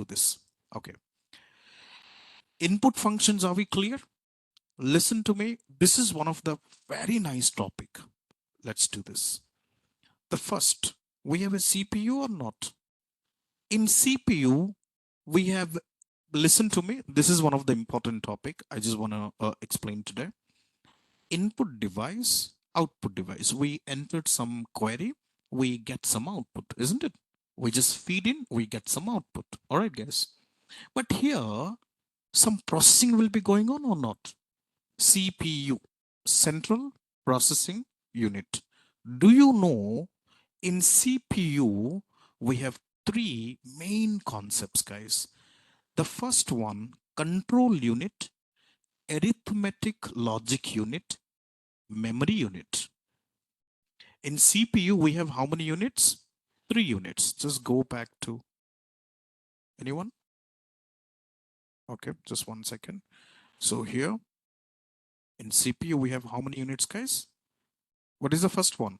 do this. Okay. Input functions, are we clear? Listen to me. This is one of the very nice topic. Let's do this. The first, we have a CPU or not? In CPU, we have, listen to me. This is one of the important topic. I just want to explain today. Input device, output device. We entered some query, we get some output, isn't it? We just feed in, we get some output. All right, guys. But here, some processing will be going on or not? CPU, Central Processing Unit. Do you know in CPU, we have three main concepts, guys. The first one, control unit, arithmetic logic unit, memory unit. In CPU, we have how many units? 3 units. Just go back to anyone. Okay, just 1 second. So here in CPU, we have how many units, guys? What is the first one?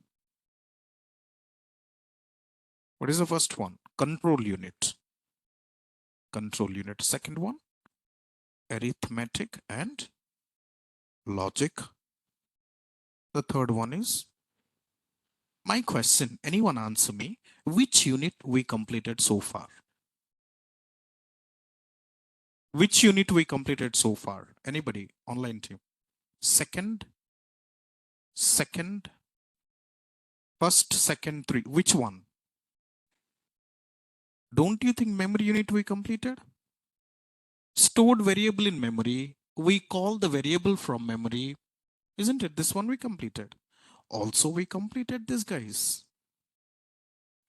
What is the first one? Control unit. Control unit. Second one, arithmetic and logic. The third one is, my question, anyone answer me, which unit we completed so far? Which unit we completed so far? Anybody, online team? Second, first, second, three. Which one? Don't you think memory unit we completed? Stored variable in memory. We call the variable from memory. Isn't it? This one we completed. Also, we completed this, guys.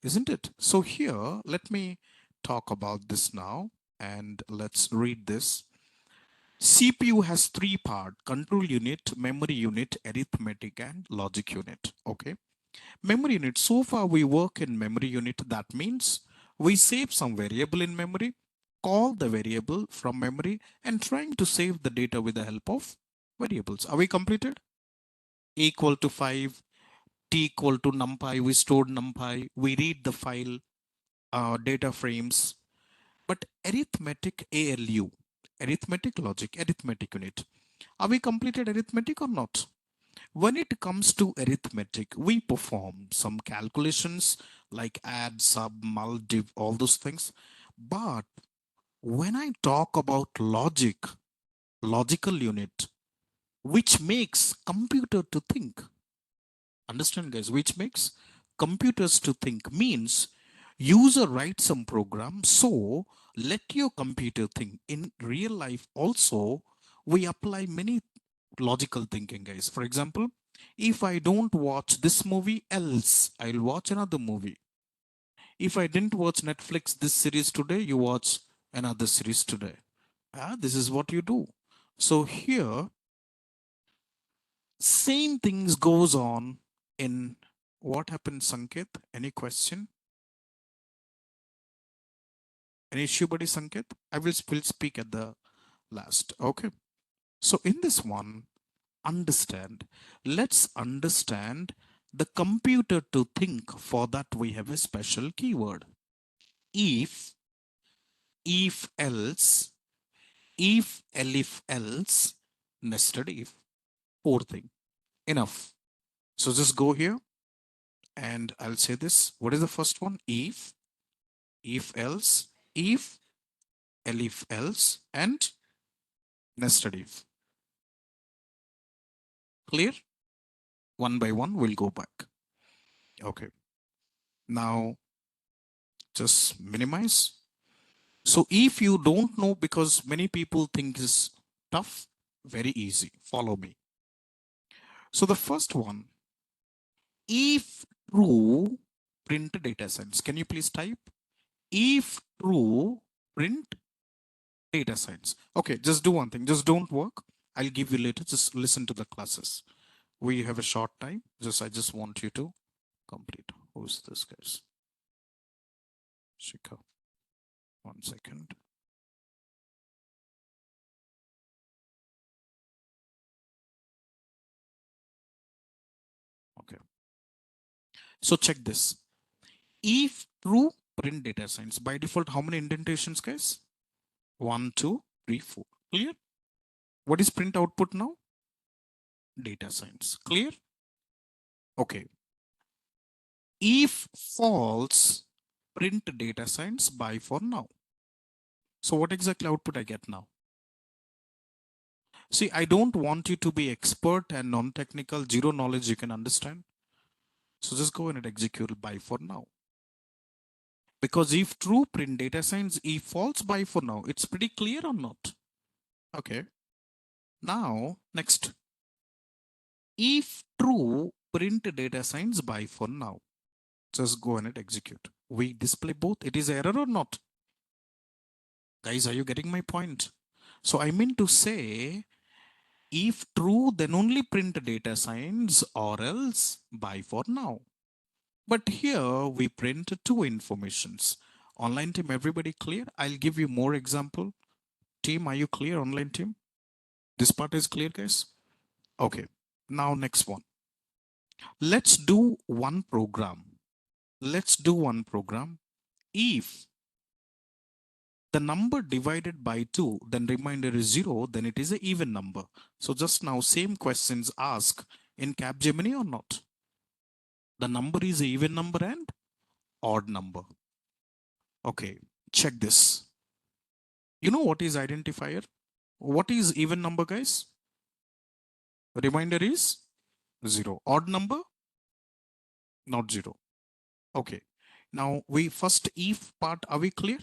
Isn't it? So here, let me talk about this now and let's read this. CPU has three parts: control unit, memory unit, arithmetic and logic unit. Okay. Memory unit, so far we work in memory unit. That means we save some variable in memory, call the variable from memory and trying to save the data with the help of variables. Are we completed? Equal to 5, t equal to numpy, we stored numpy, we read the file, data frames. But arithmetic ALU, arithmetic logic, arithmetic unit, are we completed arithmetic or not? When it comes to arithmetic, we perform some calculations like add, sub, mul, div, all those things. But when I talk about logic, logical unit, which makes computer to think, understand guys, which makes computers to think, means user writes some program, so let your computer think. In real life also, we apply many logical thinking, guys. For example, if I don't watch this movie, else I'll watch another movie. If I didn't watch Netflix this series today, you watch another series today. This is what you do. So here, same things goes on in what happened, Sanket? Any question? Any issue, buddy, Sanket? I will speak at the last. Okay. So in this one, understand. Let's understand the computer to think. For that, we have a special keyword. If else, if elif else, nested if. Fourth thing. Enough. So just go here and I'll say this. What is the first one? If else, if elif else, and nested if. Clear? One by one, we'll go back. Okay. Now, just minimize. So if you don't know, because many people think is tough, very easy. Follow me. So the first one, if true, print data science. Can you please type? If true, print data science. Okay, just do one thing. Just don't work. I'll give you later. Just listen to the classes. We have a short time. I just want you to complete. Who's this, guys? Shika. 1 second. Okay. So check this. If true, print data signs. By default, how many indentations, guys? 1, 2, 3, 4. Clear? What is print output now? Data signs. Clear? Okay. If false, print data signs by for now. So what exactly output I get now? See, I don't want you to be expert and non-technical, zero knowledge you can understand. So just go and execute by for now. Because if true, print data signs, if false, by for now. It's pretty clear or not? Okay. Now, next. If true, print data signs by for now. Just go and execute. We display both. It is error or not? Guys, are you getting my point? So I mean to say, if true, then only print data signs or else by for now. But here we print two informations. Online team, everybody clear? I'll give you more example. Team, are you clear? Online team? This part is clear, guys? Okay. Now next one. Let's do one program. Let's do one program. If the number divided by 2, then remainder is 0, then it is an even number. So just now same questions ask in Capgemini or not? The number is an even number and odd number. Okay, check this. You know what is identifier? What is even number, guys? Remainder is 0. Odd number? Not 0. Okay. Now we first if part, are we clear?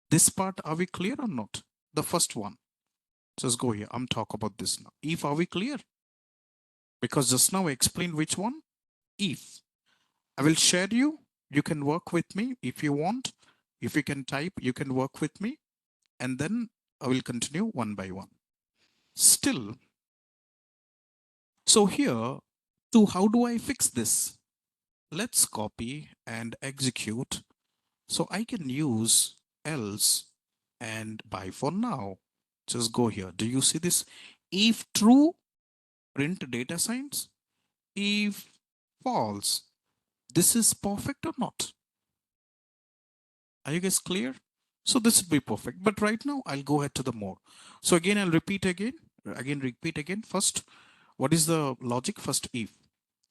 This part, are we clear or not? The first one. Just go here. I'm talking about this now. If, are we clear? Because just now I explained which one? If. I will share you. You can work with me if you want. If you can type, you can work with me. And then I will continue one by one. Still. So here, to how do I fix this? Let's copy and execute. So I can use else and by for now. Just go here. Do you see this? If true, print data signs. If false, this is perfect or not? Are you guys clear? So this would be perfect. But right now I'll go ahead to the more. So again, I'll repeat again. Repeat again. First, what is the logic? First, if.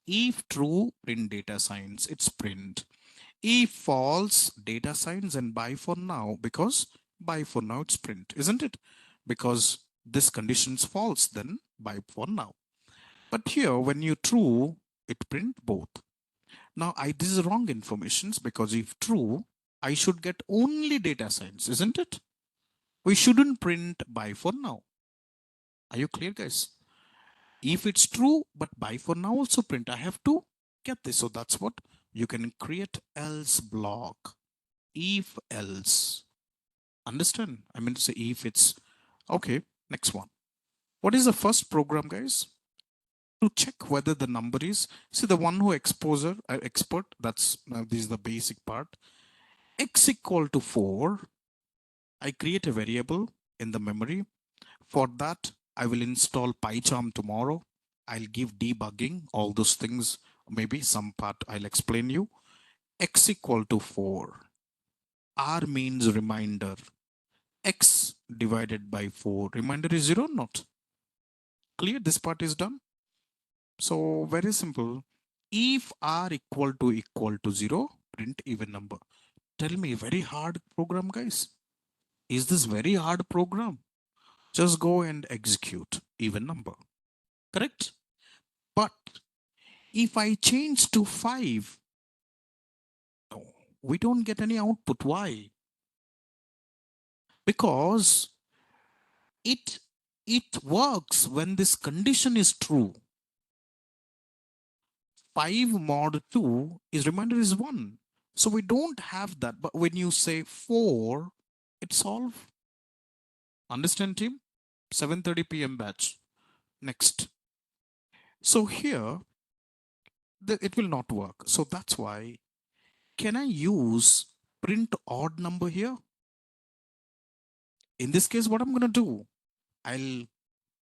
If true, print data signs. It's print. If false, data signs, and by for now, because by for now it's print, isn't it? Because this condition is false, then by for now. But here, when you true, it print both. Now, this is wrong information because if true, I should get only data signs, isn't it? We shouldn't print by for now. Are you clear, guys? If it's true, but by for now also print, I have to get this. So that's what you can create else block. If else. Understand? I mean to say if it's okay. Next one. What is the first program, guys? To check whether the number is, see the one who expert, that's this is the basic part. X equal to 4. I create a variable in the memory. For that, I will install PyCharm tomorrow. I'll give debugging, all those things. Maybe some part I'll explain you. X equal to 4. R means reminder. X divided by 4. Reminder is 0 or not? Clear? This part is done. So very simple. If R equal to 0, print even number. Tell me, very hard program, guys. Is this very hard program? Just go and execute even number. Correct? But if I change to 5, no, we don't get any output. Why? Because it works when this condition is true. 5 mod 2 is remainder is 1. So we don't have that. But when you say 4, it solve. Understand, team? 7:30 p.m. batch. Next. So here, it will not work. So that's why, can I use print odd number here? In this case, what I'm going to do, I'll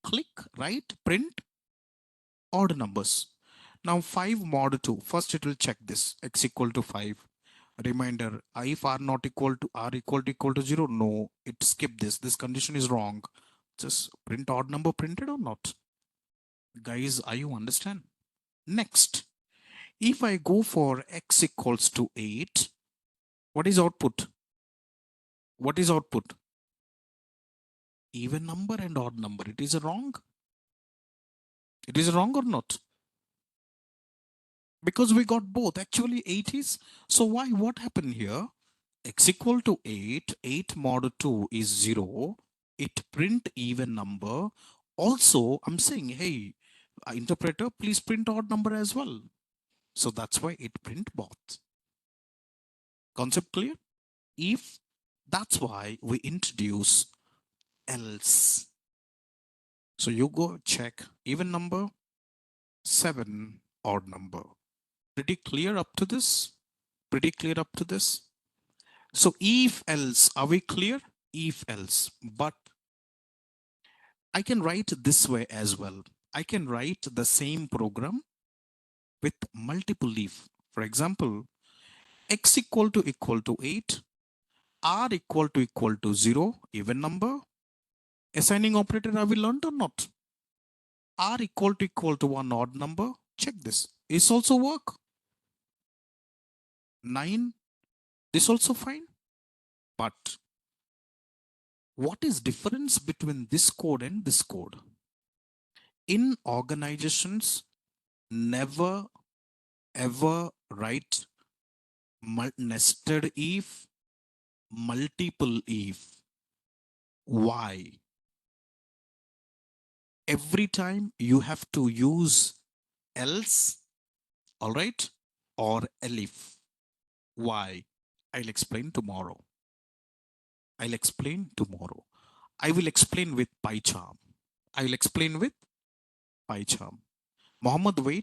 click right, print odd numbers. Now 5 mod 2, first it will check this, x equal to 5. Reminder, if r not equal to r equal to 0, no, it skip this. This condition is wrong. Just print odd number printed or not. Guys, are you understand? Next, if I go for x equals to 8, what is output? What is output? Even number and odd number. It is wrong. It is wrong or not? Because we got both. Actually, 8 is. So why? What happened here? X equal to 8. 8 mod 2 is 0. It print even number. Also, I'm saying, hey, interpreter, please print odd number as well. So that's why it print both. Concept clear? If that's why we introduce else. So you go check even number, 7 odd number. Pretty clear up to this? Pretty clear up to this? So if else, are we clear? If else, but I can write this way as well. I can write the same program with multiple if. For example, x equal to 8, r equal to 0, even number. Assigning operator, have we learned or not? R equal to 1 odd number. Check this. Is also work. 9. This also fine. But what is difference between this code and this code? In organizations, never ever write nested if, multiple if. Why? Every time you have to use else, all right, or elif. Why? I'll explain tomorrow. I'll explain tomorrow. I will explain with PyCharm. I will explain with PyCharm. Mohammed, wait.